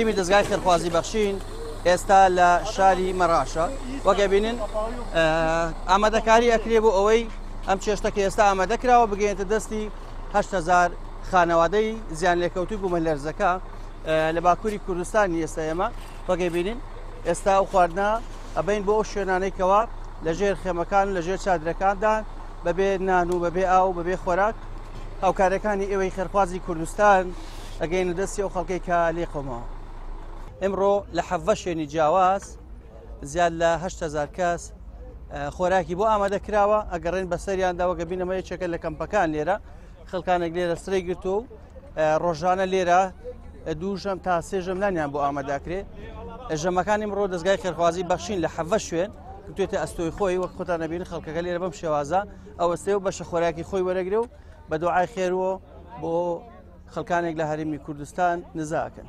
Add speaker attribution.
Speaker 1: تیمی دەستگای خێرخوازی بەخشین ئێستا لە شاری مەڕاشە وەگە بینن ئامادەکاری ئەکرێ بۆ ئەوەی ئەم چێشتەکە ئێستا ئامادەکراوە بگەێنێتە دەستی 8,000 خانەوادەی زیان لێکەوتوی بوومە لەرزەکە لە باکووری کوردستانی ئێستا ئێمە وەگە بینین ئێستا ئەو خواردنە ئەبین بۆ ئەو شوێنانەیەکەوە لەژێر خێمەکان لەژێر چادرەکاندان بەبێ نان و بەبێ ئاو بەبێ خۆراک هاوکارەکانی ئێوەی خێرخوازی کوردستان ئەگەینە دەستی ئەو خەڵکەی کە لێقۆمەوە. ئەمڕۆ لە 7 شوێنی جیاواز زیاد لە 8,000 کەس خۆراکی بۆ ئامادەکراوە ئەگەڕێن بەسەریانداوە گە بینەمە یەکێکە لە کەمپەکان لێرە خەڵکانێک لێرە سرەی گرتو و ڕۆژانە لێرە دووژەم تا سێژەم لانیان بۆ ئامادەکرێ. ژەمەکانی ئەمڕۆ دەستگای خێرخوازی بەخشین لە 7 شوێن توێتە ئەستۆی خۆی وەک خۆتان نەبین خەڵکەکە لێرە بەم شێوازە ئەو ئەستێ و بەشە خۆراکی خۆی وەرەگرێ و بە دوعای خێرەوە بۆ خەڵکانێک لە هەرێمی کوردستان نزاکەن.